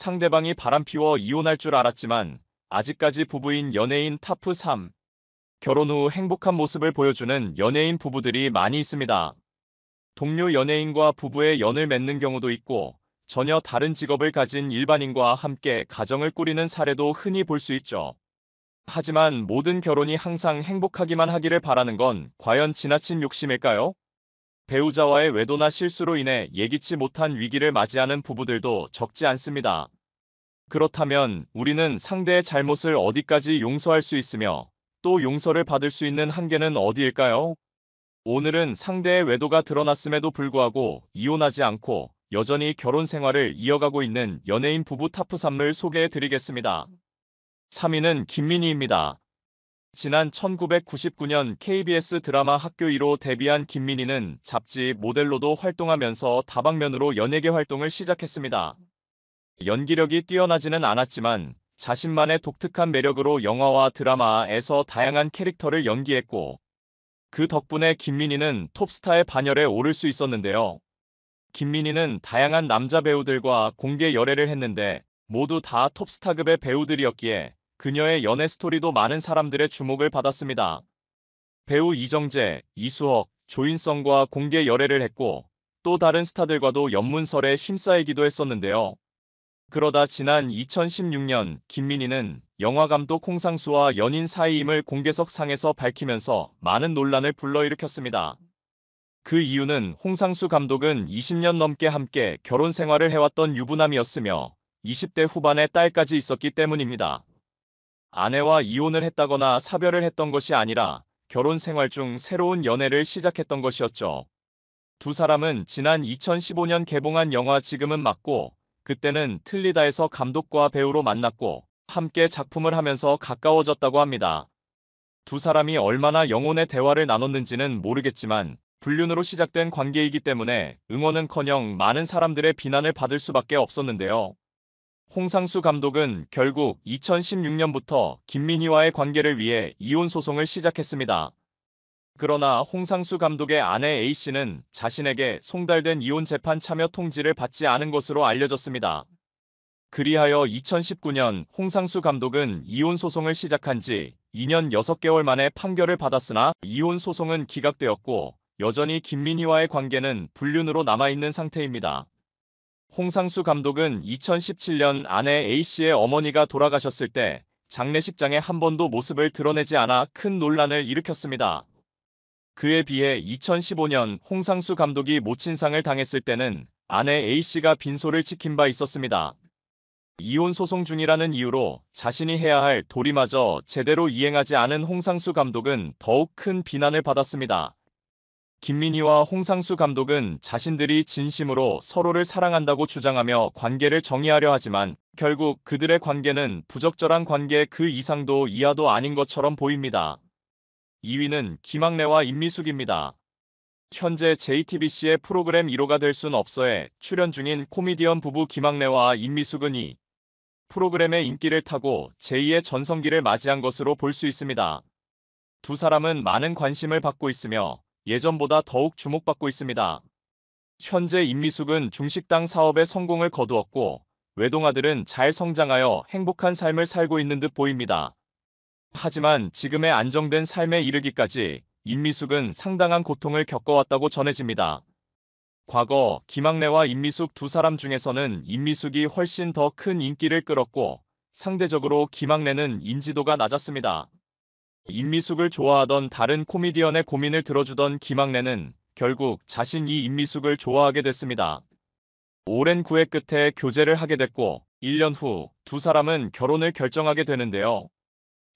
상대방이 바람피워 이혼할 줄 알았지만 아직까지 부부인 연예인 탑 3. 결혼 후 행복한 모습을 보여주는 연예인 부부들이 많이 있습니다. 동료 연예인과 부부의 연을 맺는 경우도 있고 전혀 다른 직업을 가진 일반인과 함께 가정을 꾸리는 사례도 흔히 볼 수 있죠. 하지만 모든 결혼이 항상 행복하기만 하기를 바라는 건 과연 지나친 욕심일까요? 배우자와의 외도나 실수로 인해 예기치 못한 위기를 맞이하는 부부들도 적지 않습니다. 그렇다면 우리는 상대의 잘못을 어디까지 용서할 수 있으며 또 용서를 받을 수 있는 한계는 어디일까요? 오늘은 상대의 외도가 드러났음에도 불구하고 이혼하지 않고 여전히 결혼 생활을 이어가고 있는 연예인 부부 탑 3을 소개해 드리겠습니다. 3위는 김민희입니다. 지난 1999년 KBS 드라마 학교 1호 데뷔한 김민희는 잡지 모델로도 활동하면서 다방면으로 연예계 활동을 시작했습니다. 연기력이 뛰어나지는 않았지만 자신만의 독특한 매력으로 영화와 드라마에서 다양한 캐릭터를 연기했고 그 덕분에 김민희는 톱스타의 반열에 오를 수 있었는데요. 김민희는 다양한 남자 배우들과 공개 열애를 했는데 모두 다 톱스타급의 배우들이었기에 그녀의 연애 스토리도 많은 사람들의 주목을 받았습니다. 배우 이정재, 이수혁, 조인성과 공개 열애를 했고 또 다른 스타들과도 연문설에 힘싸이기도 했었는데요. 그러다 지난 2016년 김민희는 영화감독 홍상수와 연인 사이임을 공개석 상에서 밝히면서 많은 논란을 불러일으켰습니다. 그 이유는 홍상수 감독은 20년 넘게 함께 결혼 생활을 해왔던 유부남이었으며 20대 후반에 딸까지 있었기 때문입니다. 아내와 이혼을 했다거나 사별을 했던 것이 아니라 결혼 생활 중 새로운 연애를 시작했던 것이었죠. 두 사람은 지난 2015년 개봉한 영화 지금은 맞고 그때는 틀리다에서 감독과 배우로 만났고 함께 작품을 하면서 가까워졌다고 합니다. 두 사람이 얼마나 영혼의 대화를 나눴는지는 모르겠지만 불륜으로 시작된 관계이기 때문에 응원은커녕 많은 사람들의 비난을 받을 수밖에 없었는데요. 홍상수 감독은 결국 2016년부터 김민희와의 관계를 위해 이혼 소송을 시작했습니다. 그러나 홍상수 감독의 아내 A씨는 자신에게 송달된 이혼 재판 참여 통지를 받지 않은 것으로 알려졌습니다. 그리하여 2019년 홍상수 감독은 이혼 소송을 시작한 지 2년 6개월 만에 판결을 받았으나 이혼 소송은 기각되었고 여전히 김민희와의 관계는 불륜으로 남아있는 상태입니다. 홍상수 감독은 2017년 아내 A씨의 어머니가 돌아가셨을 때 장례식장에 한 번도 모습을 드러내지 않아 큰 논란을 일으켰습니다. 그에 비해 2015년 홍상수 감독이 모친상을 당했을 때는 아내 A씨가 빈소를 지킨 바 있었습니다. 이혼 소송 중이라는 이유로 자신이 해야 할 도리마저 제대로 이행하지 않은 홍상수 감독은 더욱 큰 비난을 받았습니다. 김민희와 홍상수 감독은 자신들이 진심으로 서로를 사랑한다고 주장하며 관계를 정의하려 하지만 결국 그들의 관계는 부적절한 관계 그 이상도 이하도 아닌 것처럼 보입니다. 2위는 김학래와 임미숙입니다. 현재 JTBC의 프로그램 1호가 될 순 없어에 출연 중인 코미디언 부부 김학래와 임미숙은 이 프로그램의 인기를 타고 제2의 전성기를 맞이한 것으로 볼 수 있습니다. 두 사람은 많은 관심을 받고 있으며 예전보다 더욱 주목받고 있습니다. 현재 임미숙은 중식당 사업에 성공을 거두었고 외동아들은 잘 성장하여 행복한 삶을 살고 있는 듯 보입니다. 하지만 지금의 안정된 삶에 이르기까지 임미숙은 상당한 고통을 겪어왔다고 전해집니다. 과거 김학래와 임미숙 두 사람 중에서는 임미숙이 훨씬 더 큰 인기를 끌었고 상대적으로 김학래는 인지도가 낮았습니다. 임미숙을 좋아하던 다른 코미디언의 고민을 들어주던 김학래는 결국 자신이 임미숙을 좋아하게 됐습니다. 오랜 구애 끝에 교제를 하게 됐고 1년 후 두 사람은 결혼을 결정하게 되는데요.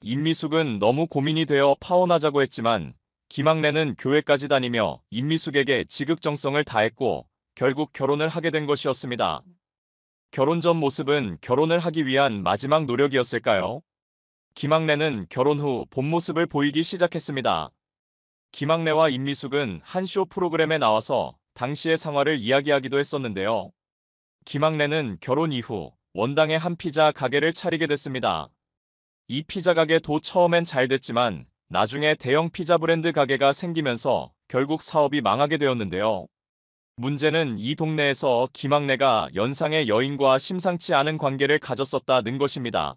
임미숙은 너무 고민이 되어 파혼하자고 했지만 김학래는 교회까지 다니며 임미숙에게 지극정성을 다했고 결국 결혼을 하게 된 것이었습니다. 결혼 전 모습은 결혼을 하기 위한 마지막 노력이었을까요? 김학래는 결혼 후 본 모습을 보이기 시작했습니다. 김학래와 임미숙은 한 쇼 프로그램에 나와서 당시의 상황을 이야기하기도 했었는데요. 김학래는 결혼 이후 원당의 한 피자 가게를 차리게 됐습니다. 이 피자 가게도 처음엔 잘 됐지만 나중에 대형 피자 브랜드 가게가 생기면서 결국 사업이 망하게 되었는데요. 문제는 이 동네에서 김학래가 연상의 여인과 심상치 않은 관계를 가졌었다는 것입니다.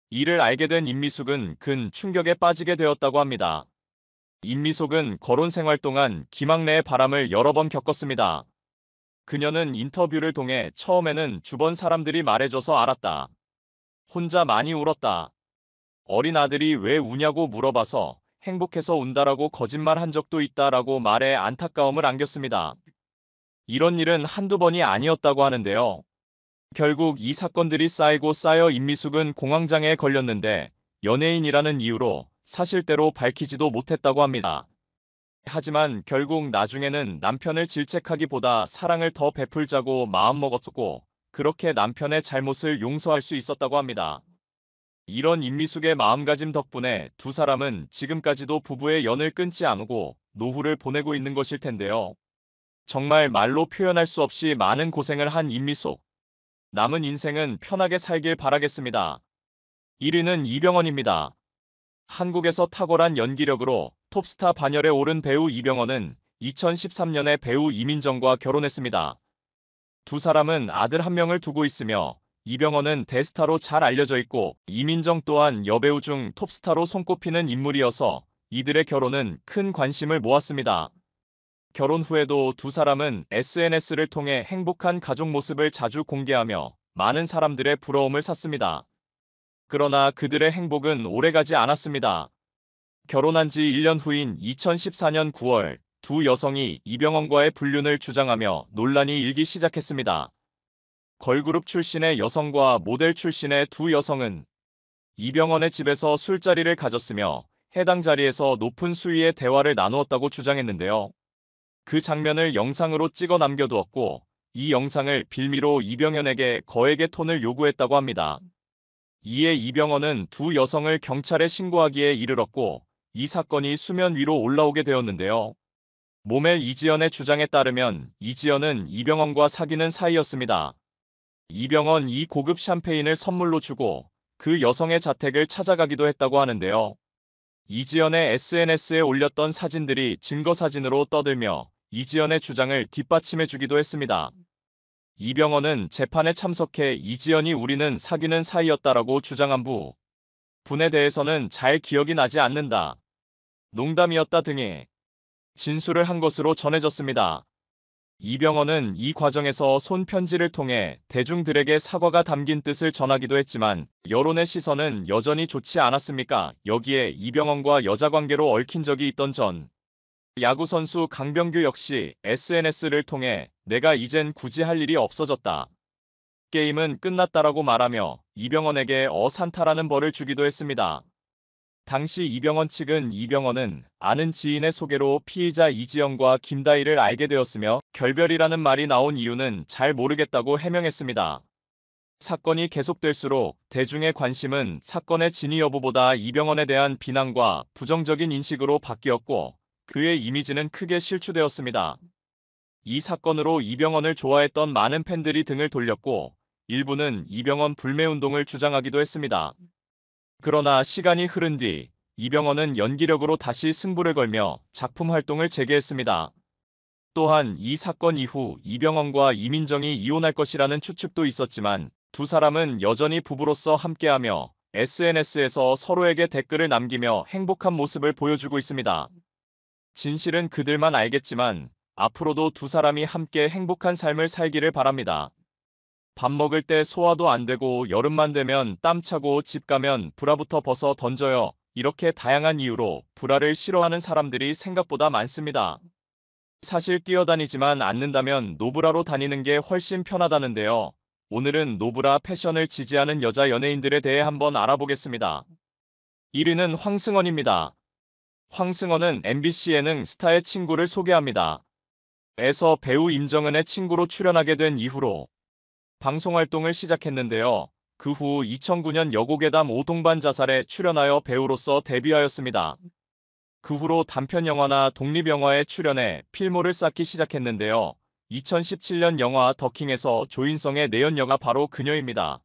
이를 알게 된 임미숙은 큰 충격에 빠지게 되었다고 합니다. 임미숙은 결혼 생활 동안 김학래의 바람을 여러 번 겪었습니다. 그녀는 인터뷰를 통해 처음에는 주변 사람들이 말해줘서 알았다. 혼자 많이 울었다. 어린 아들이 왜 우냐고 물어봐서 행복해서 운다라고 거짓말한 적도 있다라고 말해 안타까움을 안겼습니다. 이런 일은 한두 번이 아니었다고 하는데요. 결국 이 사건들이 쌓이고 쌓여 임미숙은 공황장애에 걸렸는데 연예인이라는 이유로 사실대로 밝히지도 못했다고 합니다. 하지만 결국 나중에는 남편을 질책하기보다 사랑을 더 베풀자고 마음먹었고 그렇게 남편의 잘못을 용서할 수 있었다고 합니다. 이런 임미숙의 마음가짐 덕분에 두 사람은 지금까지도 부부의 연을 끊지 않고 노후를 보내고 있는 것일 텐데요. 정말 말로 표현할 수 없이 많은 고생을 한 임미숙. 남은 인생은 편하게 살길 바라겠습니다. 1위는 이병헌입니다. 한국에서 탁월한 연기력으로 톱스타 반열에 오른 배우 이병헌은 2013년에 배우 이민정과 결혼했습니다. 두 사람은 아들 한 명을 두고 있으며 이병헌은 대스타로 잘 알려져 있고 이민정 또한 여배우 중 톱스타로 손꼽히는 인물이어서 이들의 결혼은 큰 관심을 모았습니다. 결혼 후에도 두 사람은 SNS를 통해 행복한 가족 모습을 자주 공개하며 많은 사람들의 부러움을 샀습니다. 그러나 그들의 행복은 오래가지 않았습니다. 결혼한 지 1년 후인 2014년 9월 두 여성이 이병헌과의 불륜을 주장하며 논란이 일기 시작했습니다. 걸그룹 출신의 여성과 모델 출신의 두 여성은 이병헌의 집에서 술자리를 가졌으며 해당 자리에서 높은 수위의 대화를 나누었다고 주장했는데요. 그 장면을 영상으로 찍어 남겨두었고 이 영상을 빌미로 이병헌에게 거액의 톤을 요구했다고 합니다. 이에 이병헌은 두 여성을 경찰에 신고하기에 이르렀고 이 사건이 수면 위로 올라오게 되었는데요. 모멜 이지연의 주장에 따르면 이지연은 이병헌과 사귀는 사이였습니다. 이병헌 이 고급 샴페인을 선물로 주고 그 여성의 자택을 찾아가기도 했다고 하는데요. 이지연의 SNS에 올렸던 사진들이 증거사진으로 떠들며 이지연의 주장을 뒷받침해주기도 했습니다. 이병헌은 재판에 참석해 이지연이 우리는 사귀는 사이였다라고 주장한 분에 대해서는 잘 기억이 나지 않는다. 농담이었다 등의 진술을 한 것으로 전해졌습니다. 이병헌은 이 과정에서 손편지를 통해 대중들에게 사과가 담긴 뜻을 전하기도 했지만 여론의 시선은 여전히 좋지 않았습니까? 여기에 이병헌과 여자관계로 얽힌 적이 있던 전 야구선수 강병규 역시 SNS를 통해 내가 이젠 굳이 할 일이 없어졌다. 게임은 끝났다라고 말하며 이병헌에게 어산타라는 벌을 주기도 했습니다. 당시 이병헌 측은 이병헌은 아는 지인의 소개로 피의자 이지연과 김다희를 알게 되었으며 결별이라는 말이 나온 이유는 잘 모르겠다고 해명했습니다. 사건이 계속될수록 대중의 관심은 사건의 진위 여부보다 이병헌에 대한 비난과 부정적인 인식으로 바뀌었고 그의 이미지는 크게 실추되었습니다. 이 사건으로 이병헌을 좋아했던 많은 팬들이 등을 돌렸고 일부는 이병헌 불매운동을 주장하기도 했습니다. 그러나 시간이 흐른 뒤 이병헌은 연기력으로 다시 승부를 걸며 작품 활동을 재개했습니다. 또한 이 사건 이후 이병헌과 이민정이 이혼할 것이라는 추측도 있었지만 두 사람은 여전히 부부로서 함께하며 SNS에서 서로에게 댓글을 남기며 행복한 모습을 보여주고 있습니다. 진실은 그들만 알겠지만 앞으로도 두 사람이 함께 행복한 삶을 살기를 바랍니다. 밥 먹을 때 소화도 안 되고 여름만 되면 땀 차고 집 가면 브라부터 벗어 던져요. 이렇게 다양한 이유로 브라를 싫어하는 사람들이 생각보다 많습니다. 사실 뛰어다니지만 않는다면 노브라로 다니는 게 훨씬 편하다는데요. 오늘은 노브라 패션을 지지하는 여자 연예인들에 대해 한번 알아보겠습니다. 1위는 황승헌입니다. 황승헌은 MBC 예능 스타의 친구를 소개합니다. 에서 배우 임정은의 친구로 출연하게 된 이후로 방송활동을 시작했는데요. 그 후 2009년 여고괴담 오동반 자살에 출연하여 배우로서 데뷔하였습니다. 그 후로 단편 영화나 독립영화에 출연해 필모를 쌓기 시작했는데요. 2017년 영화 더킹에서 조인성의 내연녀가 바로 그녀입니다.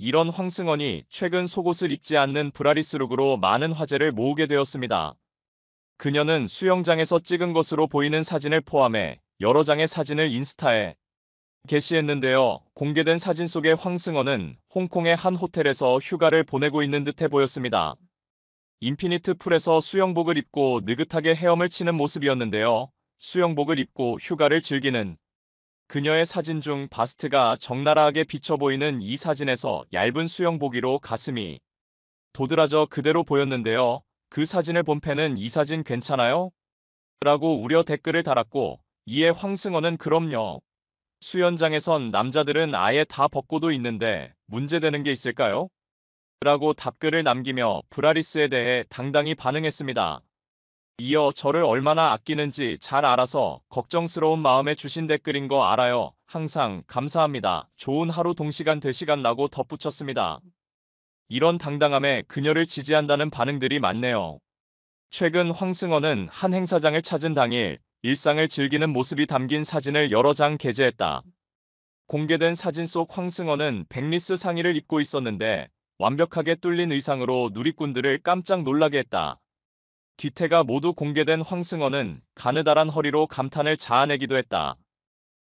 이런 황승헌이 최근 속옷을 입지 않는 브라리스 룩으로 많은 화제를 모으게 되었습니다. 그녀는 수영장에서 찍은 것으로 보이는 사진을 포함해 여러 장의 사진을 인스타에 게시했는데요. 공개된 사진 속의 황승헌은 홍콩의 한 호텔에서 휴가를 보내고 있는 듯해 보였습니다. 인피니트 풀에서 수영복을 입고 느긋하게 헤엄을 치는 모습이었는데요. 수영복을 입고 휴가를 즐기는 그녀의 사진 중 바스트가 적나라하게 비쳐 보이는 이 사진에서 얇은 수영복이로 가슴이 도드라져 그대로 보였는데요. 그 사진을 본 팬은 이 사진 괜찮아요? 라고 우려 댓글을 달았고, 이에 황승헌은 그럼요. 수영장에선 남자들은 아예 다 벗고도 있는데 문제되는 게 있을까요? 라고 답글을 남기며 브라리스에 대해 당당히 반응했습니다. 이어 저를 얼마나 아끼는지 잘 알아서 걱정스러운 마음에 주신 댓글인 거 알아요. 항상 감사합니다. 좋은 하루 동시간 되시간 라고 덧붙였습니다. 이런 당당함에 그녀를 지지한다는 반응들이 많네요. 최근 황승헌은 한 행사장을 찾은 당일 일상을 즐기는 모습이 담긴 사진을 여러 장 게재했다. 공개된 사진 속 황승헌은 백리스 상의를 입고 있었는데 완벽하게 뚫린 의상으로 누리꾼들을 깜짝 놀라게 했다. 뒤태가 모두 공개된 황승헌은 가느다란 허리로 감탄을 자아내기도 했다.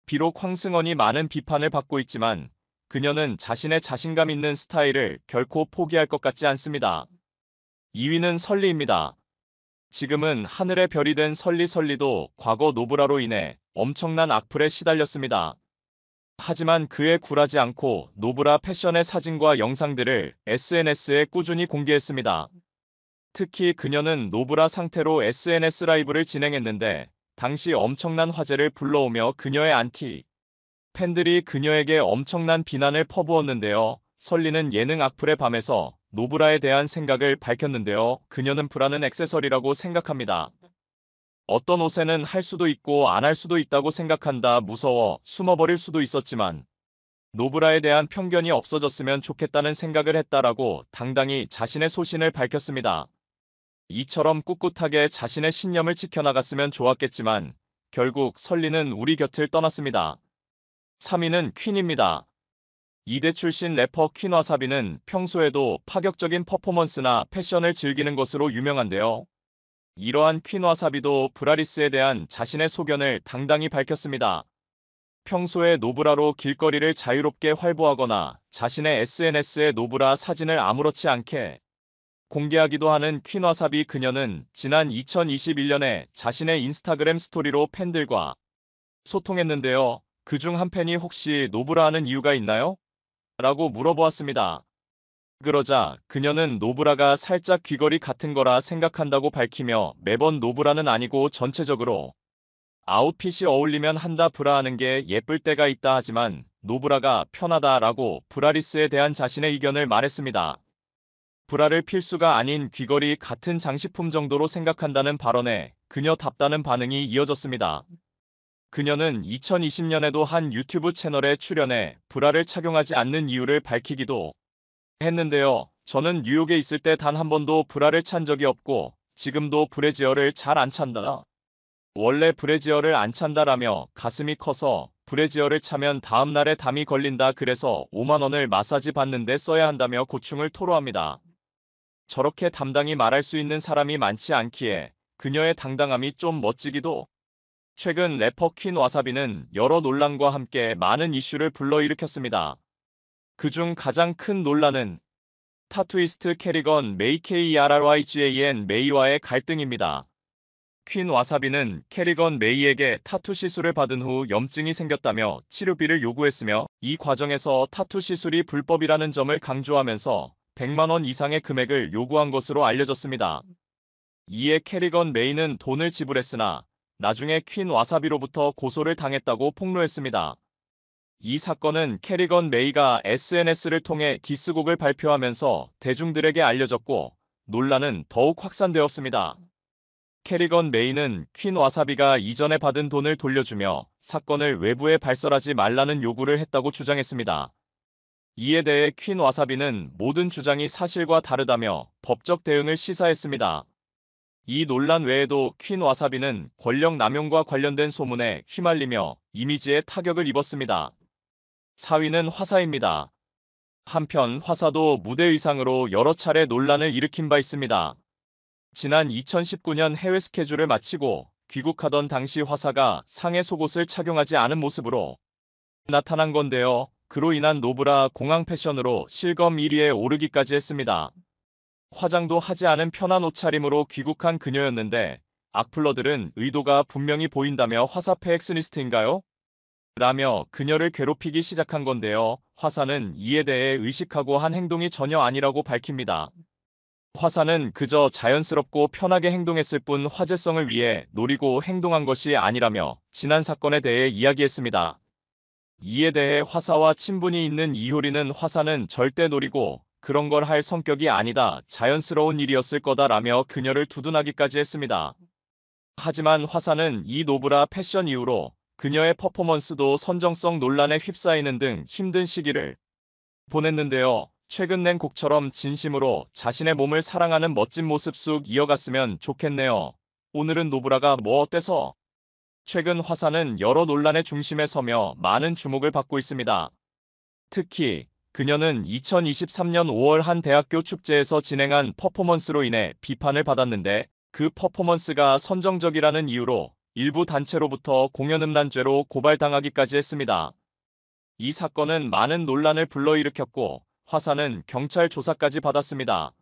비록 황승헌이 많은 비판을 받고 있지만 그녀는 자신의 자신감 있는 스타일을 결코 포기할 것 같지 않습니다. 2위는 설리입니다. 지금은 하늘의 별이 된 설리도 과거 노브라로 인해 엄청난 악플에 시달렸습니다. 하지만 그에 굴하지 않고 노브라 패션의 사진과 영상들을 SNS에 꾸준히 공개했습니다. 특히 그녀는 노브라 상태로 SNS 라이브를 진행했는데 당시 엄청난 화제를 불러오며 그녀의 안티 팬들이 그녀에게 엄청난 비난을 퍼부었는데요. 설리는 예능 악플의 밤에서 노브라에 대한 생각을 밝혔는데요. 그녀는 브라는 액세서리라고 생각합니다. 어떤 옷에는 할 수도 있고 안 할 수도 있다고 생각한다. 무서워 숨어버릴 수도 있었지만 노브라에 대한 편견이 없어졌으면 좋겠다는 생각을 했다라고 당당히 자신의 소신을 밝혔습니다. 이처럼 꿋꿋하게 자신의 신념을 지켜나갔으면 좋았겠지만 결국 설리는 우리 곁을 떠났습니다. 3위는 퀸입니다. 이대 출신 래퍼 퀸 와사비는 평소에도 파격적인 퍼포먼스나 패션을 즐기는 것으로 유명한데요. 이러한 퀸 와사비도 브라리스에 대한 자신의 소견을 당당히 밝혔습니다. 평소에 노브라로 길거리를 자유롭게 활보하거나 자신의 SNS에 노브라 사진을 아무렇지 않게 공개하기도 하는 퀸 와사비 그녀는 지난 2021년에 자신의 인스타그램 스토리로 팬들과 소통했는데요. 그중 한 팬이 혹시 노브라 하는 이유가 있나요? 라고 물어보았습니다. 그러자 그녀는 노브라가 살짝 귀걸이 같은 거라 생각한다고 밝히며 매번 노브라는 아니고 전체적으로 아웃핏이 어울리면 한다 브라 하는 게 예쁠 때가 있다 하지만 노브라가 편하다라고 브라리스에 대한 자신의 의견을 말했습니다. 브라를 필수가 아닌 귀걸이 같은 장식품 정도로 생각한다는 발언에 그녀답다는 반응이 이어졌습니다. 그녀는 2020년에도 한 유튜브 채널에 출연해 브라를 착용하지 않는 이유를 밝히기도 했는데요. 저는 뉴욕에 있을 때 단 한 번도 브라를 찬 적이 없고 지금도 브래지어를 잘 안 찬다. 원래 브래지어를 안 찬다라며 가슴이 커서 브래지어를 차면 다음날에 담이 걸린다 그래서 5만 원을 마사지 받는데 써야 한다며 고충을 토로합니다. 저렇게 담당히 말할 수 있는 사람이 많지 않기에 그녀의 당당함이 좀 멋지기도. 최근 래퍼 퀸 와사비는 여러 논란과 함께 많은 이슈를 불러일으켰습니다. 그중 가장 큰 논란은 타투이스트 캐리건 메이 KERRYGAN 메이와의 갈등입니다. 퀸 와사비는 캐리건 메이에게 타투 시술을 받은 후 염증이 생겼다며 치료비를 요구했으며 이 과정에서 타투 시술이 불법이라는 점을 강조하면서 100만 원 이상의 금액을 요구한 것으로 알려졌습니다. 이에 캐리건 메이는 돈을 지불했으나 나중에 퀸 와사비로부터 고소를 당했다고 폭로했습니다. 이 사건은 캐리건 메이가 SNS를 통해 디스곡을 발표하면서 대중들에게 알려졌고 논란은 더욱 확산되었습니다. 캐리건 메이는 퀸 와사비가 이전에 받은 돈을 돌려주며 사건을 외부에 발설하지 말라는 요구를 했다고 주장했습니다. 이에 대해 퀸 와사비는 모든 주장이 사실과 다르다며 법적 대응을 시사했습니다. 이 논란 외에도 퀸 와사비는 권력 남용과 관련된 소문에 휘말리며 이미지에 타격을 입었습니다. 4위는 화사입니다. 한편 화사도 무대 의상으로 여러 차례 논란을 일으킨 바 있습니다. 지난 2019년 해외 스케줄을 마치고 귀국하던 당시 화사가 상의 속옷을 착용하지 않은 모습으로 나타난 건데요. 그로 인한 노브라 공항 패션으로 실검 1위에 오르기까지 했습니다. 화장도 하지 않은 편한 옷차림으로 귀국한 그녀였는데 악플러들은 의도가 분명히 보인다며 화사 페엑스니스트인가요? 라며 그녀를 괴롭히기 시작한 건데요. 화사는 이에 대해 의식하고 한 행동이 전혀 아니라고 밝힙니다. 화사는 그저 자연스럽고 편하게 행동했을 뿐 화제성을 위해 노리고 행동한 것이 아니라며 지난 사건에 대해 이야기했습니다. 이에 대해 화사와 친분이 있는 이효리는 화사는 절대 노리고 그런 걸 할 성격이 아니다. 자연스러운 일이었을 거다라며 그녀를 두둔하기까지 했습니다. 하지만 화사는 이 노브라 패션 이후로 그녀의 퍼포먼스도 선정성 논란에 휩싸이는 등 힘든 시기를 보냈는데요. 최근 낸 곡처럼 진심으로 자신의 몸을 사랑하는 멋진 모습 쑥 이어갔으면 좋겠네요. 오늘은 노브라가 뭐 어때서? 최근 화사는 여러 논란의 중심에 서며 많은 주목을 받고 있습니다. 특히 그녀는 2023년 5월 한 대학교 축제에서 진행한 퍼포먼스로 인해 비판을 받았는데 그 퍼포먼스가 선정적이라는 이유로 일부 단체로부터 공연음란죄로 고발당하기까지 했습니다. 이 사건은 많은 논란을 불러일으켰고 화사는 경찰 조사까지 받았습니다.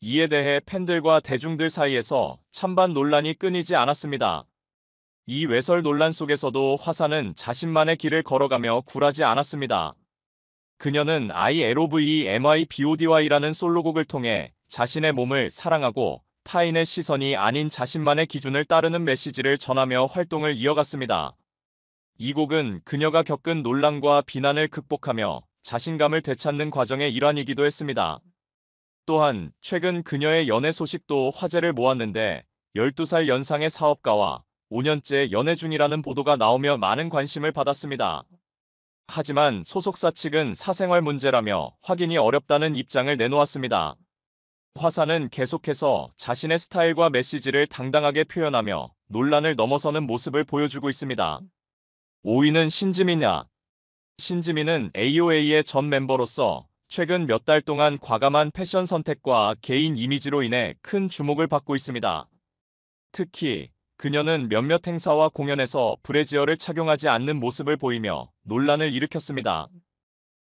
이에 대해 팬들과 대중들 사이에서 찬반 논란이 끊이지 않았습니다. 이 외설 논란 속에서도 화사는 자신만의 길을 걸어가며 굴하지 않았습니다. 그녀는 I Love MIBODY라는 솔로곡을 통해 자신의 몸을 사랑하고 타인의 시선이 아닌 자신만의 기준을 따르는 메시지를 전하며 활동을 이어갔습니다. 이 곡은 그녀가 겪은 논란과 비난을 극복하며 자신감을 되찾는 과정의 일환이기도 했습니다. 또한 최근 그녀의 연애 소식도 화제를 모았는데 12살 연상의 사업가와 5년째 연애 중이라는 보도가 나오며 많은 관심을 받았습니다. 하지만 소속사 측은 사생활 문제라며 확인이 어렵다는 입장을 내놓았습니다. 화사는 계속해서 자신의 스타일과 메시지를 당당하게 표현하며 논란을 넘어서는 모습을 보여주고 있습니다. 5위는 신지민이야. 신지민은 AOA의 전 멤버로서 최근 몇 달 동안 과감한 패션 선택과 개인 이미지로 인해 큰 주목을 받고 있습니다. 특히 그녀는 몇몇 행사와 공연에서 브래지어를 착용하지 않는 모습을 보이며 논란을 일으켰습니다.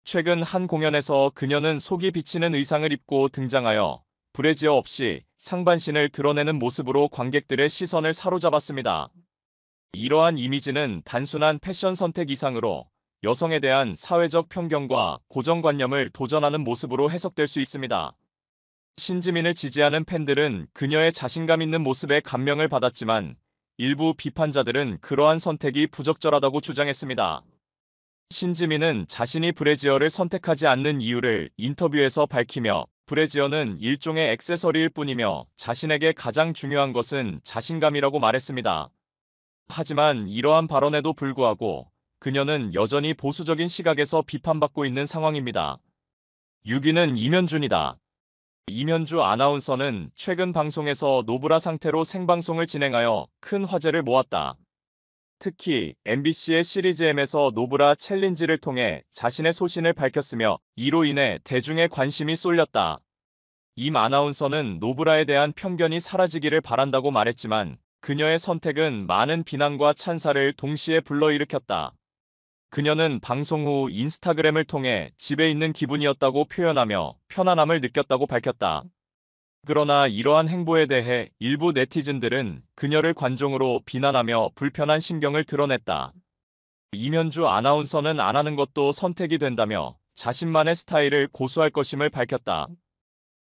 최근 한 공연에서 그녀는 속이 비치는 의상을 입고 등장하여 브래지어 없이 상반신을 드러내는 모습으로 관객들의 시선을 사로잡았습니다. 이러한 이미지는 단순한 패션 선택 이상으로 여성에 대한 사회적 편견과 고정관념을 도전하는 모습으로 해석될 수 있습니다. 신지민을 지지하는 팬들은 그녀의 자신감 있는 모습에 감명을 받았지만 일부 비판자들은 그러한 선택이 부적절하다고 주장했습니다. 신지민은 자신이 브래지어를 선택하지 않는 이유를 인터뷰에서 밝히며 브래지어는 일종의 액세서리일 뿐이며 자신에게 가장 중요한 것은 자신감이라고 말했습니다. 하지만 이러한 발언에도 불구하고 그녀는 여전히 보수적인 시각에서 비판받고 있는 상황입니다. 6위는 이면준이다. 이면주 아나운서는 최근 방송에서 노브라 상태로 생방송을 진행하여 큰 화제를 모았다. 특히 MBC의 시리즈 M에서 노브라 챌린지를 통해 자신의 소신을 밝혔으며 이로 인해 대중의 관심이 쏠렸다. 임 아나운서는 노브라에 대한 편견이 사라지기를 바란다고 말했지만 그녀의 선택은 많은 비난과 찬사를 동시에 불러일으켰다. 그녀는 방송 후 인스타그램을 통해 집에 있는 기분이었다고 표현하며 편안함을 느꼈다고 밝혔다. 그러나 이러한 행보에 대해 일부 네티즌들은 그녀를 관종으로 비난하며 불편한 심경을 드러냈다. 이면주 아나운서는 안 하는 것도 선택이 된다며 자신만의 스타일을 고수할 것임을 밝혔다.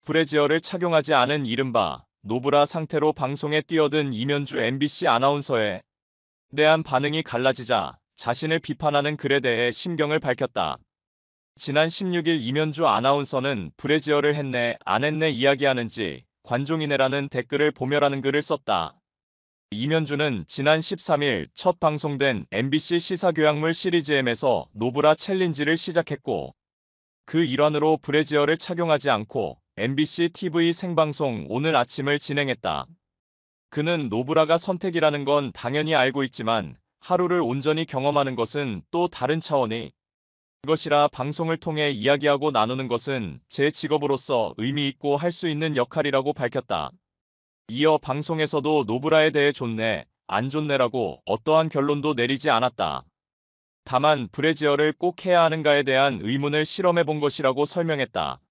브래지어를 착용하지 않은 이른바 노브라 상태로 방송에 뛰어든 이면주 MBC 아나운서에 대한 반응이 갈라지자 자신을 비판하는 글에 대해 심경을 밝혔다. 지난 16일 이면주 아나운서는 브래지어를 했네 안 했네 이야기하는지 관종이네라는 댓글을 보며라는 글을 썼다. 이면주는 지난 13일 첫 방송된 MBC 시사교양물 시리즈 M에서 노브라 챌린지를 시작했고 그 일환으로 브래지어를 착용하지 않고 MBC TV 생방송 오늘 아침을 진행했다. 그는 노브라가 선택이라는 건 당연히 알고 있지만 하루를 온전히 경험하는 것은 또 다른 차원이 것이라 방송을 통해 이야기하고 나누는 것은 제 직업으로서 의미 있고 할 수 있는 역할이라고 밝혔다. 이어 방송에서도 노브라에 대해 좋네, 안 좋네라고 어떠한 결론도 내리지 않았다. 다만 브래지어를 꼭 해야 하는가에 대한 의문을 실험해 본 것이라고 설명했다.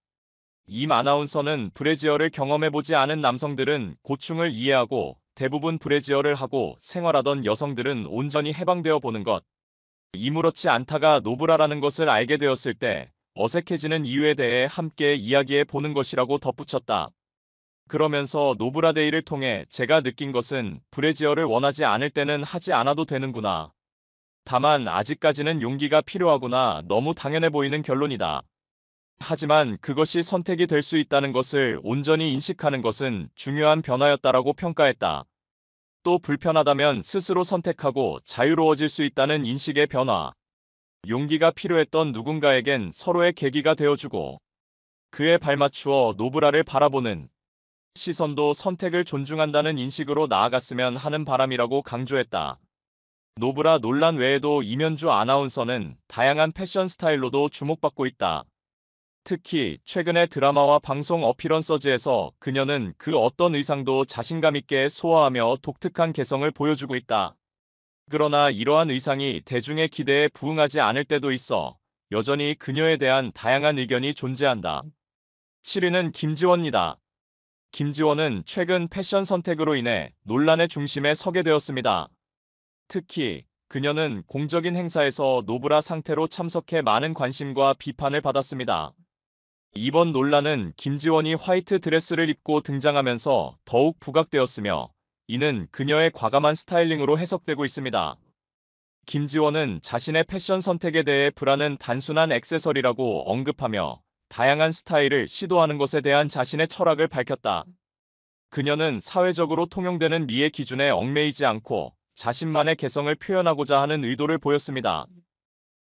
임 아나운서는 브래지어를 경험해보지 않은 남성들은 고충을 이해하고 대부분 브래지어를 하고 생활하던 여성들은 온전히 해방되어 보는 것. 이무렇지 않다가 노브라라는 것을 알게 되었을 때 어색해지는 이유에 대해 함께 이야기해 보는 것이라고 덧붙였다. 그러면서 노브라데이를 통해 제가 느낀 것은 브래지어를 원하지 않을 때는 하지 않아도 되는구나. 다만 아직까지는 용기가 필요하구나. 너무 당연해 보이는 결론이다. 하지만 그것이 선택이 될 수 있다는 것을 온전히 인식하는 것은 중요한 변화였다라고 평가했다. 또 불편하다면 스스로 선택하고 자유로워질 수 있다는 인식의 변화. 용기가 필요했던 누군가에겐 서로의 계기가 되어주고 그에 발맞추어 노브라를 바라보는 시선도 선택을 존중한다는 인식으로 나아갔으면 하는 바람이라고 강조했다. 노브라 논란 외에도 이면주 아나운서는 다양한 패션 스타일로도 주목받고 있다. 특히 최근의 드라마와 방송 어피런서즈에서 그녀는 그 어떤 의상도 자신감 있게 소화하며 독특한 개성을 보여주고 있다. 그러나 이러한 의상이 대중의 기대에 부응하지 않을 때도 있어 여전히 그녀에 대한 다양한 의견이 존재한다. 7위는 김지원이다. 김지원은 최근 패션 선택으로 인해 논란의 중심에 서게 되었습니다. 특히 그녀는 공적인 행사에서 노브라 상태로 참석해 많은 관심과 비판을 받았습니다. 이번 논란은 김지원이 화이트 드레스를 입고 등장하면서 더욱 부각되었으며 이는 그녀의 과감한 스타일링으로 해석되고 있습니다. 김지원은 자신의 패션 선택에 대해 브라는 단순한 액세서리라고 언급하며 다양한 스타일을 시도하는 것에 대한 자신의 철학을 밝혔다. 그녀는 사회적으로 통용되는 미의 기준에 얽매이지 않고 자신만의 개성을 표현하고자 하는 의도를 보였습니다.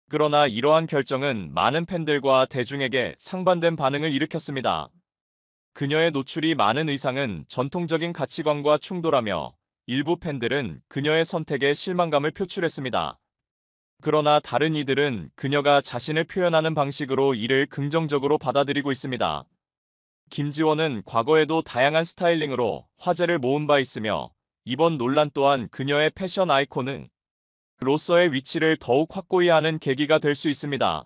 그러나 이러한 결정은 많은 팬들과 대중에게 상반된 반응을 일으켰습니다. 그녀의 노출이 많은 의상은 전통적인 가치관과 충돌하며 일부 팬들은 그녀의 선택에 실망감을 표출했습니다. 그러나 다른 이들은 그녀가 자신을 표현하는 방식으로 이를 긍정적으로 받아들이고 있습니다. 김지원은 과거에도 다양한 스타일링으로 화제를 모은 바 있으며 이번 논란 또한 그녀의 패션 아이콘은 로서의 위치를 더욱 확고히 하는 계기가 될 수 있습니다.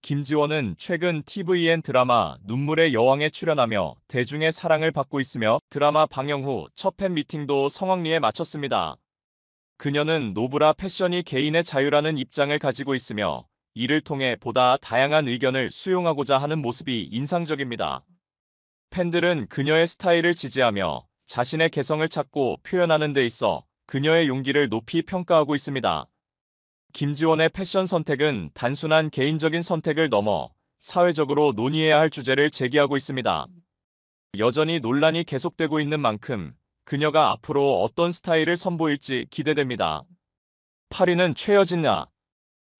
김지원은 최근 TVN 드라마 눈물의 여왕에 출연하며 대중의 사랑을 받고 있으며 드라마 방영 후 첫 팬미팅도 성황리에 마쳤습니다. 그녀는 노브라 패션이 개인의 자유라는 입장을 가지고 있으며 이를 통해 보다 다양한 의견을 수용하고자 하는 모습이 인상적입니다. 팬들은 그녀의 스타일을 지지하며 자신의 개성을 찾고 표현하는 데 있어 그녀의 용기를 높이 평가하고 있습니다. 김지원의 패션 선택은 단순한 개인적인 선택을 넘어 사회적으로 논의해야 할 주제를 제기하고 있습니다. 여전히 논란이 계속되고 있는 만큼 그녀가 앞으로 어떤 스타일을 선보일지 기대됩니다. 8위는 최여진아.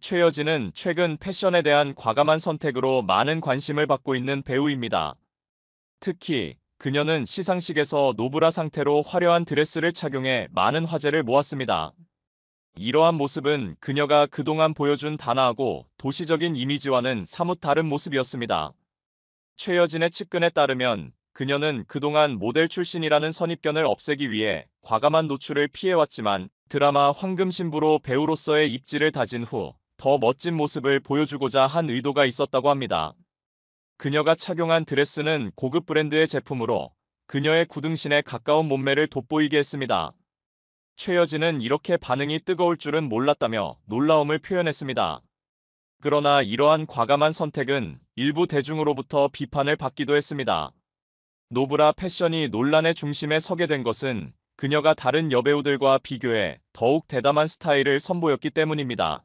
최여진은 최근 패션에 대한 과감한 선택으로 많은 관심을 받고 있는 배우입니다. 특히 그녀는 시상식에서 노브라 상태로 화려한 드레스를 착용해 많은 화제를 모았습니다. 이러한 모습은 그녀가 그동안 보여준 단아하고 도시적인 이미지와는 사뭇 다른 모습이었습니다. 최여진의 측근에 따르면 그녀는 그동안 모델 출신이라는 선입견을 없애기 위해 과감한 노출을 피해왔지만 드라마 황금신부로 배우로서의 입지를 다진 후 더 멋진 모습을 보여주고자 한 의도가 있었다고 합니다. 그녀가 착용한 드레스는 고급 브랜드의 제품으로 그녀의 굳은신에 가까운 몸매를 돋보이게 했습니다. 최여진은 이렇게 반응이 뜨거울 줄은 몰랐다며 놀라움을 표현했습니다. 그러나 이러한 과감한 선택은 일부 대중으로부터 비판을 받기도 했습니다. 노브라 패션이 논란의 중심에 서게 된 것은 그녀가 다른 여배우들과 비교해 더욱 대담한 스타일을 선보였기 때문입니다.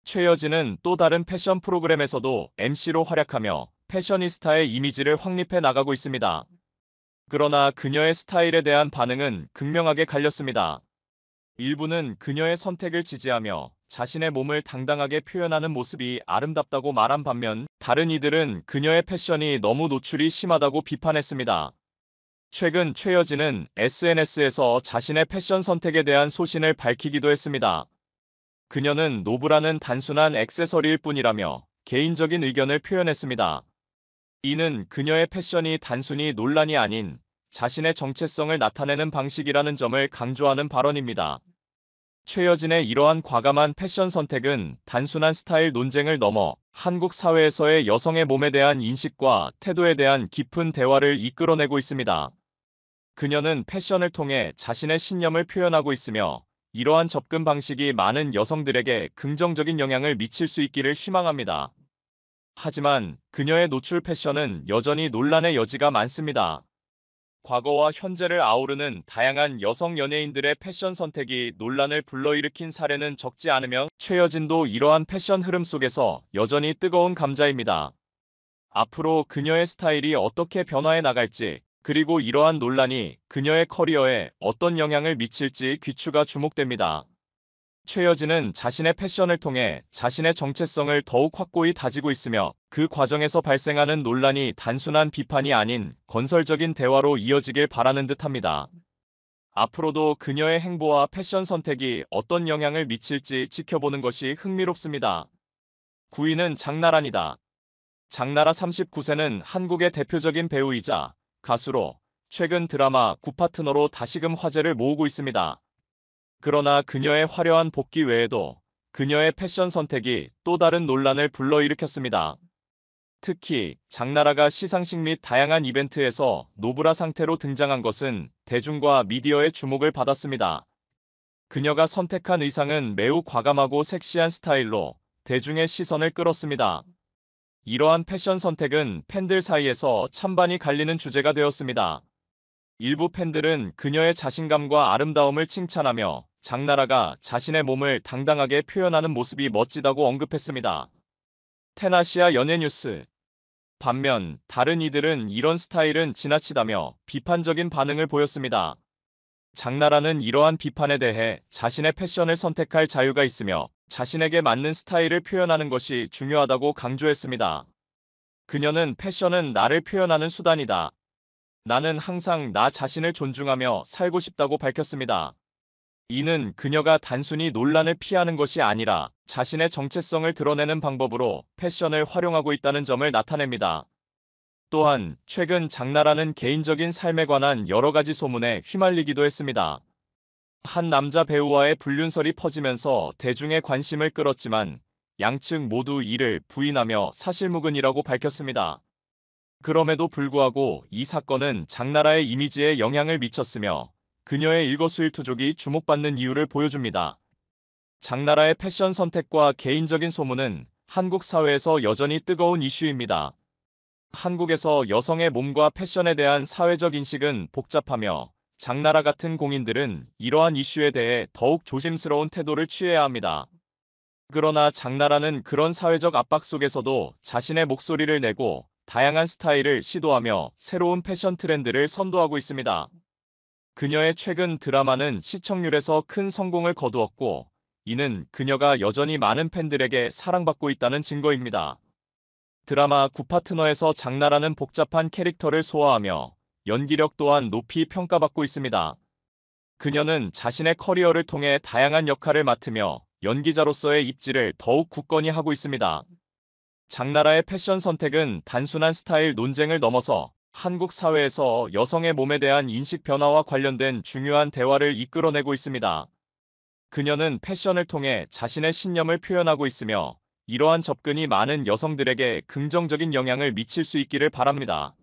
최여진은 또 다른 패션 프로그램에서도 MC로 활약하며 패셔니스타의 이미지를 확립해 나가고 있습니다. 그러나 그녀의 스타일에 대한 반응은 극명하게 갈렸습니다. 일부는 그녀의 선택을 지지하며 자신의 몸을 당당하게 표현하는 모습이 아름답다고 말한 반면 다른 이들은 그녀의 패션이 너무 노출이 심하다고 비판했습니다. 최근 최여진은 SNS에서 자신의 패션 선택에 대한 소신을 밝히기도 했습니다. 그녀는 노브라는 단순한 액세서리일 뿐이라며 개인적인 의견을 표현했습니다. 이는 그녀의 패션이 단순히 논란이 아닌 자신의 정체성을 나타내는 방식이라는 점을 강조하는 발언입니다. 최여진의 이러한 과감한 패션 선택은 단순한 스타일 논쟁을 넘어 한국 사회에서의 여성의 몸에 대한 인식과 태도에 대한 깊은 대화를 이끌어내고 있습니다. 그녀는 패션을 통해 자신의 신념을 표현하고 있으며 이러한 접근 방식이 많은 여성들에게 긍정적인 영향을 미칠 수 있기를 희망합니다. 하지만 그녀의 노출 패션은 여전히 논란의 여지가 많습니다. 과거와 현재를 아우르는 다양한 여성 연예인들의 패션 선택이 논란을 불러일으킨 사례는 적지 않으며 최여진도 이러한 패션 흐름 속에서 여전히 뜨거운 감자입니다. 앞으로 그녀의 스타일이 어떻게 변화해 나갈지, 그리고 이러한 논란이 그녀의 커리어에 어떤 영향을 미칠지 귀추가 주목됩니다. 최여진은 자신의 패션을 통해 자신의 정체성을 더욱 확고히 다지고 있으며 그 과정에서 발생하는 논란이 단순한 비판이 아닌 건설적인 대화로 이어지길 바라는 듯합니다. 앞으로도 그녀의 행보와 패션 선택이 어떤 영향을 미칠지 지켜보는 것이 흥미롭습니다. 9위는 장나란이다. 장나라 39세는 한국의 대표적인 배우이자 가수로 최근 드라마 구파트너로 다시금 화제를 모으고 있습니다. 그러나 그녀의 화려한 복귀 외에도 그녀의 패션 선택이 또 다른 논란을 불러일으켰습니다. 특히 장나라가 시상식 및 다양한 이벤트에서 노브라 상태로 등장한 것은 대중과 미디어의 주목을 받았습니다. 그녀가 선택한 의상은 매우 과감하고 섹시한 스타일로 대중의 시선을 끌었습니다. 이러한 패션 선택은 팬들 사이에서 찬반이 갈리는 주제가 되었습니다. 일부 팬들은 그녀의 자신감과 아름다움을 칭찬하며 장나라가 자신의 몸을 당당하게 표현하는 모습이 멋지다고 언급했습니다. 테나시아 연예뉴스. 반면 다른 이들은 이런 스타일은 지나치다며 비판적인 반응을 보였습니다. 장나라는 이러한 비판에 대해 자신의 패션을 선택할 자유가 있으며 자신에게 맞는 스타일을 표현하는 것이 중요하다고 강조했습니다. 그녀는 패션은 나를 표현하는 수단이다. 나는 항상 나 자신을 존중하며 살고 싶다고 밝혔습니다. 이는 그녀가 단순히 논란을 피하는 것이 아니라 자신의 정체성을 드러내는 방법으로 패션을 활용하고 있다는 점을 나타냅니다. 또한 최근 장나라는 개인적인 삶에 관한 여러 가지 소문에 휘말리기도 했습니다. 한 남자 배우와의 불륜설이 퍼지면서 대중의 관심을 끌었지만 양측 모두 이를 부인하며 사실무근이라고 밝혔습니다. 그럼에도 불구하고 이 사건은 장나라의 이미지에 영향을 미쳤으며 그녀의 일거수일투족이 주목받는 이유를 보여줍니다. 장나라의 패션 선택과 개인적인 소문은 한국 사회에서 여전히 뜨거운 이슈입니다. 한국에서 여성의 몸과 패션에 대한 사회적 인식은 복잡하며 장나라 같은 공인들은 이러한 이슈에 대해 더욱 조심스러운 태도를 취해야 합니다. 그러나 장나라는 그런 사회적 압박 속에서도 자신의 목소리를 내고 다양한 스타일을 시도하며 새로운 패션 트렌드를 선도하고 있습니다. 그녀의 최근 드라마는 시청률에서 큰 성공을 거두었고, 이는 그녀가 여전히 많은 팬들에게 사랑받고 있다는 증거입니다. 드라마 구파트너에서 장나라는 복잡한 캐릭터를 소화하며 연기력 또한 높이 평가받고 있습니다. 그녀는 자신의 커리어를 통해 다양한 역할을 맡으며 연기자로서의 입지를 더욱 굳건히 하고 있습니다. 장나라의 패션 선택은 단순한 스타일 논쟁을 넘어서 한국 사회에서 여성의 몸에 대한 인식 변화와 관련된 중요한 대화를 이끌어내고 있습니다. 그녀는 패션을 통해 자신의 신념을 표현하고 있으며 이러한 접근이 많은 여성들에게 긍정적인 영향을 미칠 수 있기를 바랍니다.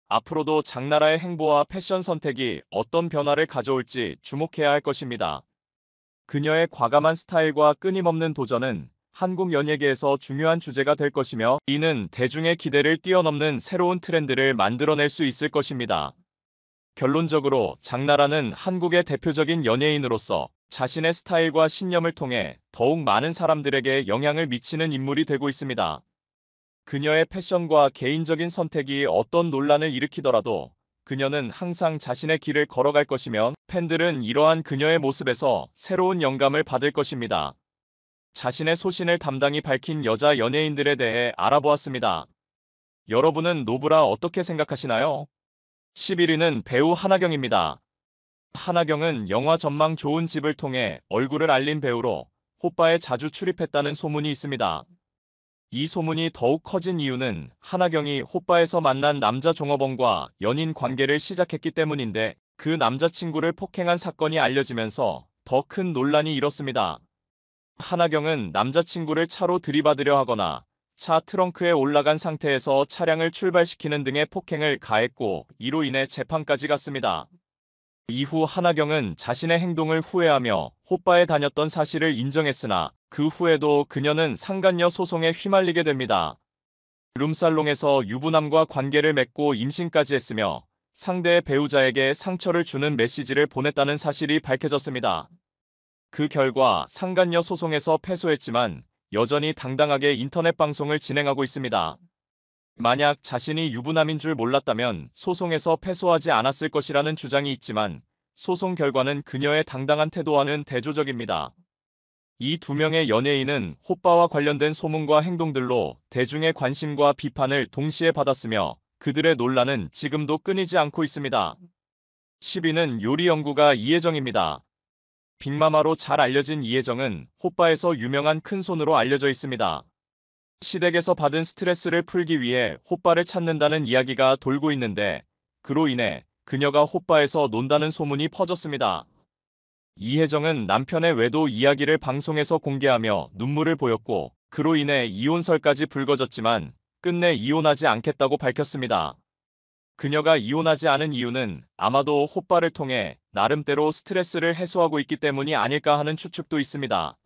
앞으로도 장나라의 행보와 패션 선택이 어떤 변화를 가져올지 주목해야 할 것입니다. 그녀의 과감한 스타일과 끊임없는 도전은 한국 연예계에서 중요한 주제가 될 것이며, 이는 대중의 기대를 뛰어넘는 새로운 트렌드를 만들어낼 수 있을 것입니다. 결론적으로 장나라는 한국의 대표적인 연예인으로서 자신의 스타일과 신념을 통해 더욱 많은 사람들에게 영향을 미치는 인물이 되고 있습니다. 그녀의 패션과 개인적인 선택이 어떤 논란을 일으키더라도 그녀는 항상 자신의 길을 걸어갈 것이며 팬들은 이러한 그녀의 모습에서 새로운 영감을 받을 것입니다. 자신의 소신을 담당히 밝힌 여자 연예인들에 대해 알아보았습니다. 여러분은 노브라 어떻게 생각하시나요? 11위는 배우 한하경입니다. 한하경은 영화 전망 좋은 집을 통해 얼굴을 알린 배우로 호빠에 자주 출입했다는 소문이 있습니다. 이 소문이 더욱 커진 이유는 한하경이 호빠에서 만난 남자 종업원과 연인 관계를 시작했기 때문인데 그 남자친구를 폭행한 사건이 알려지면서 더 큰 논란이 일었습니다. 한하경은 남자친구를 차로 들이받으려 하거나 차 트렁크에 올라간 상태에서 차량을 출발시키는 등의 폭행을 가했고 이로 인해 재판까지 갔습니다. 이후 한하경은 자신의 행동을 후회하며 호빠에 다녔던 사실을 인정했으나 그 후에도 그녀는 상간녀 소송에 휘말리게 됩니다. 룸살롱에서 유부남과 관계를 맺고 임신까지 했으며 상대의 배우자에게 상처를 주는 메시지를 보냈다는 사실이 밝혀졌습니다. 그 결과 상간녀 소송에서 패소했지만 여전히 당당하게 인터넷 방송을 진행하고 있습니다. 만약 자신이 유부남인 줄 몰랐다면 소송에서 패소하지 않았을 것이라는 주장이 있지만 소송 결과는 그녀의 당당한 태도와는 대조적입니다. 이 두 명의 연예인은 호빠와 관련된 소문과 행동들로 대중의 관심과 비판을 동시에 받았으며 그들의 논란은 지금도 끊이지 않고 있습니다. 10위는 요리 연구가 이혜정입니다. 빅마마로 잘 알려진 이혜정은 호빠에서 유명한 큰손으로 알려져 있습니다. 시댁에서 받은 스트레스를 풀기 위해 호빠를 찾는다는 이야기가 돌고 있는데 그로 인해 그녀가 호빠에서 논다는 소문이 퍼졌습니다. 이혜정은 남편의 외도 이야기를 방송에서 공개하며 눈물을 보였고 그로 인해 이혼설까지 불거졌지만 끝내 이혼하지 않겠다고 밝혔습니다. 그녀가 이혼하지 않은 이유는 아마도 호빠를 통해 나름대로 스트레스를 해소하고 있기 때문이 아닐까 하는 추측도 있습니다.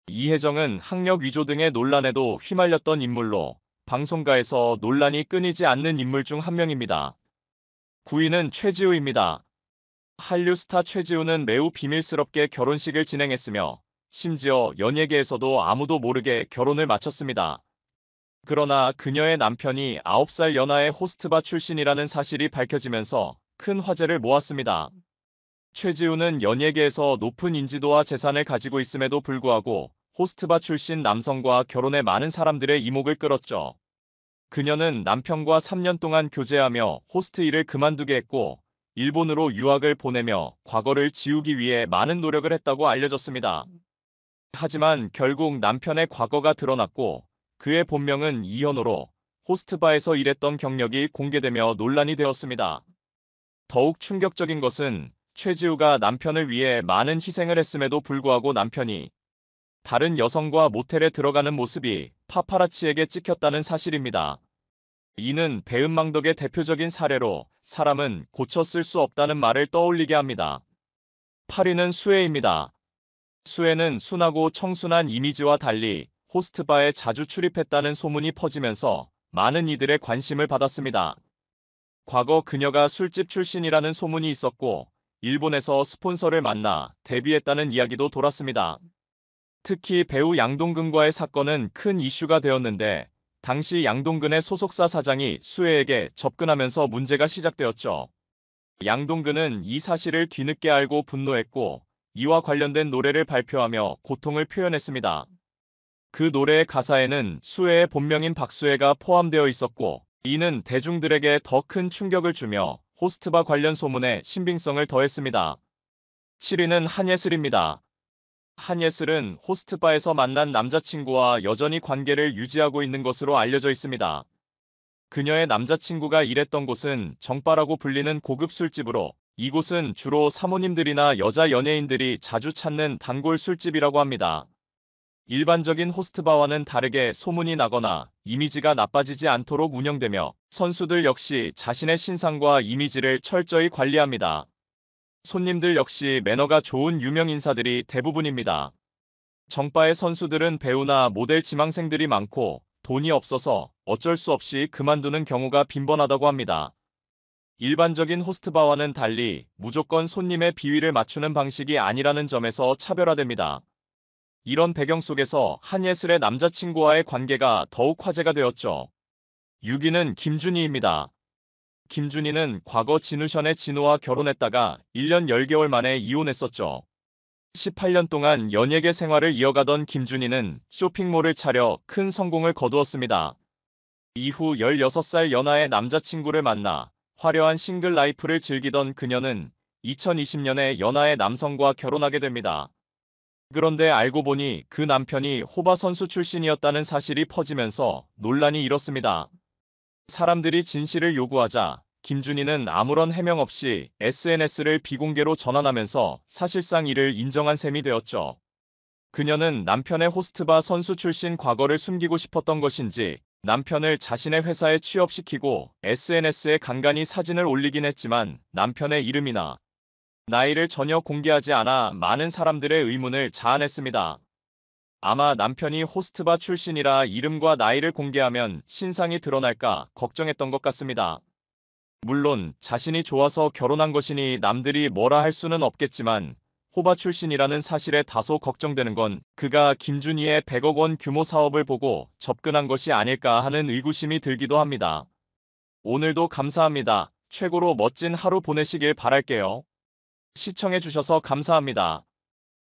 이혜정은 학력 위조 등의 논란에도 휘말렸던 인물로 방송가에서 논란이 끊이지 않는 인물 중 한 명입니다. 9위는 최지우입니다. 한류 스타 최지우는 매우 비밀스럽게 결혼식을 진행했으며 심지어 연예계에서도 아무도 모르게 결혼을 마쳤습니다. 그러나 그녀의 남편이 9살 연하의 호스트바 출신이라는 사실이 밝혀지면서 큰 화제를 모았습니다. 최지우는 연예계에서 높은 인지도와 재산을 가지고 있음에도 불구하고 호스트바 출신 남성과 결혼해 많은 사람들의 이목을 끌었죠. 그녀는 남편과 3년 동안 교제하며 호스트 일을 그만두게 했고 일본으로 유학을 보내며 과거를 지우기 위해 많은 노력을 했다고 알려졌습니다. 하지만 결국 남편의 과거가 드러났고 그의 본명은 이현호로 호스트바에서 일했던 경력이 공개되며 논란이 되었습니다. 더욱 충격적인 것은 최지우가 남편을 위해 많은 희생을 했음에도 불구하고 남편이 다른 여성과 모텔에 들어가는 모습이 파파라치에게 찍혔다는 사실입니다. 이는 배은망덕의 대표적인 사례로 사람은 고쳐 쓸 수 없다는 말을 떠올리게 합니다. 8위는 수혜입니다. 수혜는 순하고 청순한 이미지와 달리 호스트바에 자주 출입했다는 소문이 퍼지면서 많은 이들의 관심을 받았습니다. 과거 그녀가 술집 출신이라는 소문이 있었고 일본에서 스폰서를 만나 데뷔했다는 이야기도 돌았습니다. 특히 배우 양동근과의 사건은 큰 이슈가 되었는데 당시 양동근의 소속사 사장이 수혜에게 접근하면서 문제가 시작되었죠. 양동근은 이 사실을 뒤늦게 알고 분노했고 이와 관련된 노래를 발표하며 고통을 표현했습니다. 그 노래의 가사에는 수혜의 본명인 박수혜가 포함되어 있었고 이는 대중들에게 더 큰 충격을 주며 호스트바 관련 소문에 신빙성을 더했습니다. 7위는 한예슬입니다. 한예슬은 호스트바에서 만난 남자친구와 여전히 관계를 유지하고 있는 것으로 알려져 있습니다. 그녀의 남자친구가 일했던 곳은 정바라고 불리는 고급 술집으로 이곳은 주로 사모님들이나 여자 연예인들이 자주 찾는 단골 술집이라고 합니다. 일반적인 호스트바와는 다르게 소문이 나거나 이미지가 나빠지지 않도록 운영되며 선수들 역시 자신의 신상과 이미지를 철저히 관리합니다. 손님들 역시 매너가 좋은 유명 인사들이 대부분입니다. 정바의 선수들은 배우나 모델 지망생들이 많고 돈이 없어서 어쩔 수 없이 그만두는 경우가 빈번하다고 합니다. 일반적인 호스트바와는 달리 무조건 손님의 비위를 맞추는 방식이 아니라는 점에서 차별화됩니다. 이런 배경 속에서 한예슬의 남자친구와의 관계가 더욱 화제가 되었죠. 6위는 김준희입니다. 김준희는 과거 진우션의 진호와 결혼했다가 1년 10개월 만에 이혼했었죠. 18년 동안 연예계 생활을 이어가던 김준희는 쇼핑몰을 차려 큰 성공을 거두었습니다. 이후 16살 연하의 남자친구를 만나 화려한 싱글 라이프를 즐기던 그녀는 2020년에 연하의 남성과 결혼하게 됩니다. 그런데 알고 보니 그 남편이 호바 선수 출신이었다는 사실이 퍼지면서 논란이 일었습니다. 사람들이 진실을 요구하자 김준희는 아무런 해명 없이 SNS를 비공개로 전환하면서 사실상 이를 인정한 셈이 되었죠. 그녀는 남편의 호스트바 선수 출신 과거를 숨기고 싶었던 것인지 남편을 자신의 회사에 취업시키고 SNS에 간간히 사진을 올리긴 했지만 남편의 이름이나 나이를 전혀 공개하지 않아 많은 사람들의 의문을 자아냈습니다. 아마 남편이 호스트바 출신이라 이름과 나이를 공개하면 신상이 드러날까 걱정했던 것 같습니다. 물론 자신이 좋아서 결혼한 것이니 남들이 뭐라 할 수는 없겠지만 호바 출신이라는 사실에 다소 걱정되는 건 그가 김준희의 100억 원 규모 사업을 보고 접근한 것이 아닐까 하는 의구심이 들기도 합니다. 오늘도 감사합니다. 최고로 멋진 하루 보내시길 바랄게요. 시청해주셔서 감사합니다.